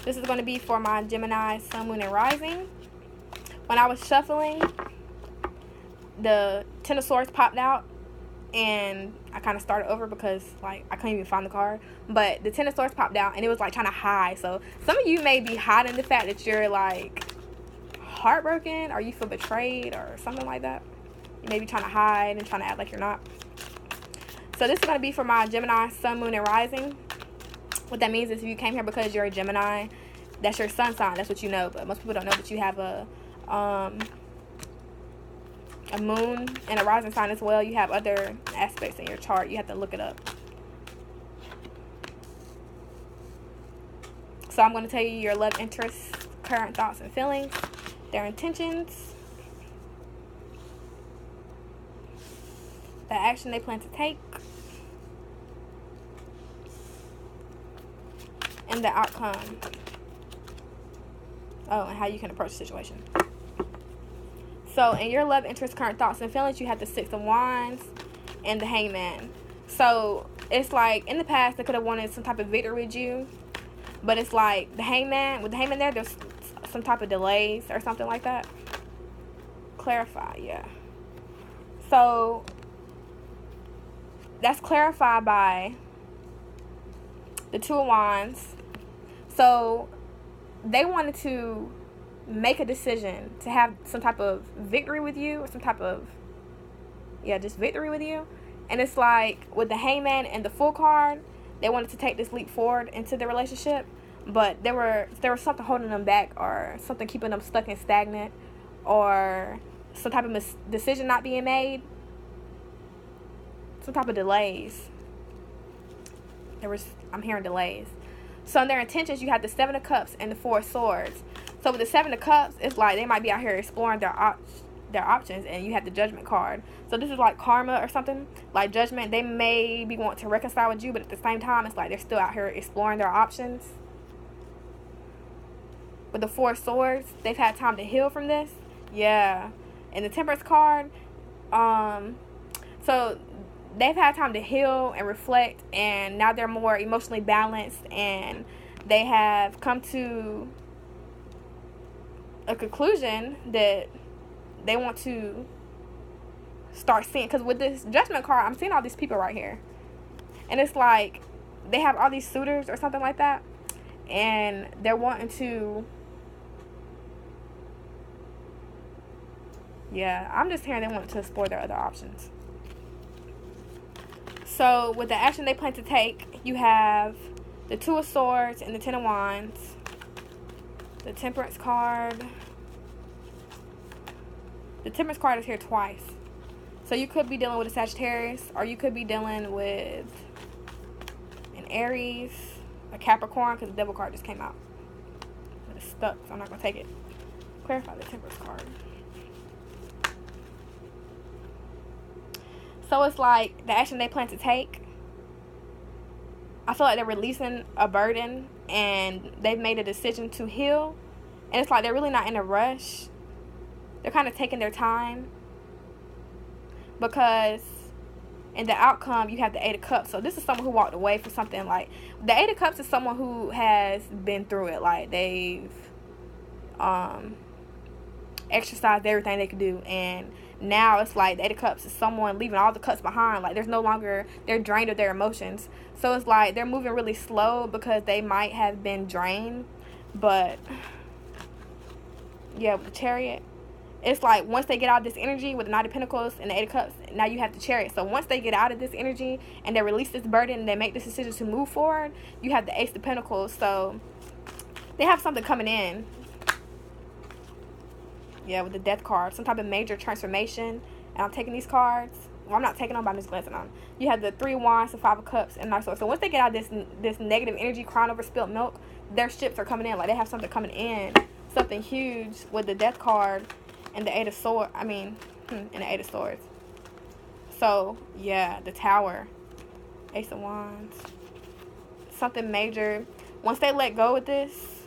This is going to be for my Gemini, Sun, Moon, and Rising. When I was shuffling, the Ten of Swords popped out, and I kind of started over because, like, I couldn't even find the card. But the Ten of Swords popped out, and it was, like, trying to hide. So some of you may be hiding the fact that you're, like, heartbroken, or you feel betrayed, or something like that. You may be trying to hide and trying to act like you're not. So this is going to be for my Gemini, Sun, Moon, and Rising. What that means is if you came here because you're a Gemini, that's your sun sign. That's what you know. But most people don't know that you have a moon and a rising sign as well. You have other aspects in your chart. You have to look it up. So I'm going to tell you your love interests, current thoughts and feelings, their intentions, the action they plan to take, and the outcome. Oh, and how you can approach the situation. So in your love interest, current thoughts and feelings, you have the Six of Wands and the Hangman. So it's like in the past they could have wanted some type of victory with you, but it's like the Hangman, with the Hangman there's some type of delays or something like that. Clarify, yeah. So that's clarified by the Two of Wands. So they wanted to make a decision to have some type of victory with you, or some type of, just victory with you. And it's like with the Hangman and the Fool card, they wanted to take this leap forward into the relationship, but there was something holding them back, or something keeping them stuck and stagnant, or some type of decision not being made, some type of delays. I'm hearing delays. So in their intentions, you have the Seven of Cups and the Four of Swords. So with the Seven of Cups, it's like they might be out here exploring their options, and you have the Judgment card. So this is like karma or something, like judgment. They may be wanting to reconcile with you, but at the same time, it's like they're still out here exploring their options. With the Four of Swords, they've had time to heal from this. Yeah. And the Temperance card, so they've had time to heal and reflect, and now they're more emotionally balanced, and they have come to a conclusion that they want to start seeing. Because with this Judgment card, I'm seeing all these people right here, and it's like they have all these suitors or something like that, and they're wanting to, I'm just hearing they want to explore their other options. So with the action they plan to take, you have the Two of Swords and the Ten of Wands, the Temperance card. The Temperance card is here twice. So you could be dealing with a Sagittarius, or you could be dealing with an Aries, a Capricorn, because the Devil card just came out. But it's stuck, so I'm not going to take it. Clarify the Temperance card. So it's like the action they plan to take, I feel like they're releasing a burden, and they've made a decision to heal. And it's like they're really not in a rush. They're kind of taking their time, because in the outcome you have the Eight of Cups. So this is someone who walked away from something. Like the Eight of Cups is someone who has been through it. Like they've exercised everything they could do, and now it's like the Eight of Cups is someone leaving all the cups behind. Like there's no longer, they're drained of their emotions. So it's like they're moving really slow because they might have been drained. But yeah, with the Chariot, it's like once they get out of this energy with the Knight of Pentacles and the Eight of Cups, now you have the Chariot. So once they get out of this energy and they release this burden and they make this decision to move forward, you have the Ace of Pentacles. So they have something coming in. Yeah, with the Death card, some type of major transformation. And I'm taking these cards. Well, I'm not taking them, but I'm just glancing on them. You have the Three of Wands, the Five of Cups, and Knight of Swords. So once they get out of this negative energy, crying over spilt milk, their ships are coming in. Like they have something coming in, something huge with the Death card and the Eight of Swords. And the Eight of Swords. So yeah, the Tower, Ace of Wands, something major. Once they let go of this,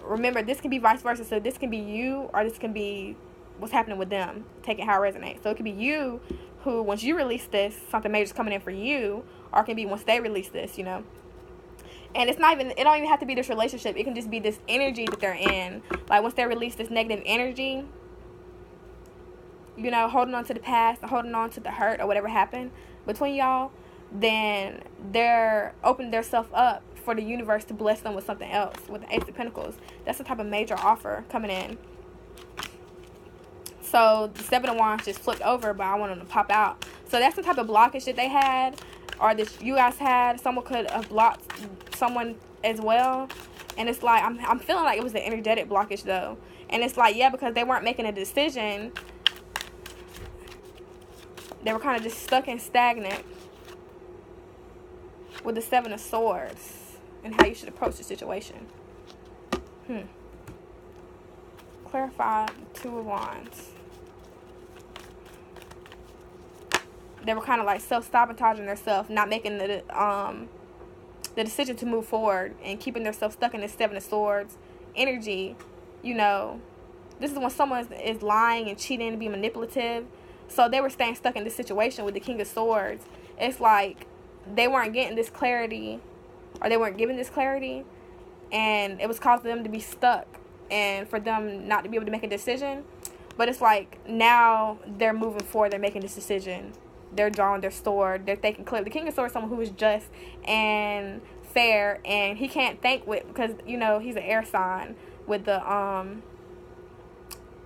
remember, this can be vice versa. So this can be you, or this can be what's happening with them. Take it how it resonates. So it could be you who, once you release this, something major is coming in for you, or it can be once they release this, And it don't even have to be this relationship. It can just be this energy that they're in. Like, once they release this negative energy, you know, holding on to the past, holding on to the hurt or whatever happened between y'all, then they're opening themselves up for the universe to bless them with something else, with the Ace of Pentacles. That's the type of major offer coming in. So the Seven of Wands just flipped over, but I want them to pop out. So that's the type of blockage that they had, or that you guys had. Someone could have blocked someone as well. And it's like, I'm feeling like it was an energetic blockage though. And it's like, yeah, because they weren't making a decision. They were kind of just stuck and stagnant with the Seven of Swords and how you should approach the situation. Clarify the Two of Wands. They were kind of like self-sabotaging themselves, not making the decision to move forward and keeping themselves stuck in the Seven of Swords energy. You know, this is when someone is lying and cheating and being manipulative. So they were staying stuck in this situation with the King of Swords. It's like they weren't getting this clarity, or they weren't given this clarity, and it was causing them to be stuck and for them not to be able to make a decision. But it's like now they're moving forward, they're making this decision. They're drawing their sword, they're thinking clear. The King of Swords is someone who is just and fair, and he can't think with, because, you know, he's an air sign with the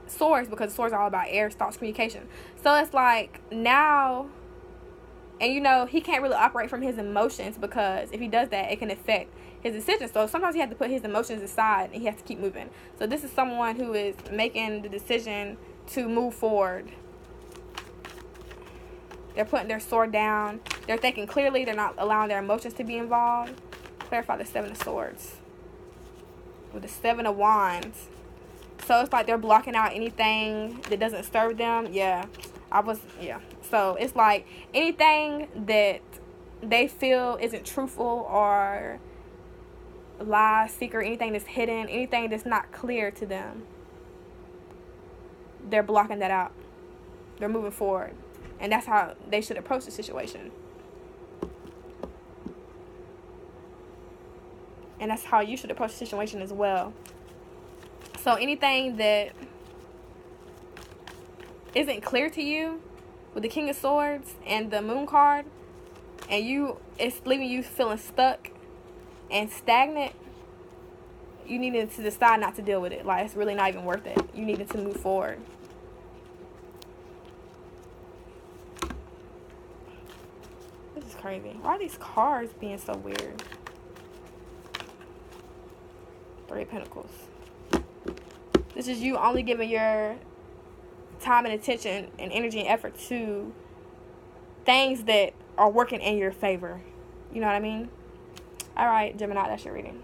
swords, because swords are all about air, thoughts, communication. So it's like now, and you know, he can't really operate from his emotions, because if he does that, it can affect his decisions. So sometimes he has to put his emotions aside and he has to keep moving. So this is someone who is making the decision to move forward. They're putting their sword down. They're thinking clearly. They're not allowing their emotions to be involved. Clarify the Seven of Swords with the Seven of Wands. So it's like they're blocking out anything that doesn't serve them. Yeah. So it's like anything that they feel isn't truthful or lie, secret, anything that's hidden, anything that's not clear to them, they're blocking that out. They're moving forward. And that's how they should approach the situation. And that's how you should approach the situation as well. So anything that isn't clear to you with the King of Swords and the Moon card, and it's leaving you feeling stuck and stagnant, you needed to decide not to deal with it. Like, it's really not even worth it. You needed to move forward. This is crazy. Why are these cards being so weird? Three of Pentacles. This is you only giving your time and attention and energy and effort to things that are working in your favor. You know what I mean? Alright, Gemini, that's your reading.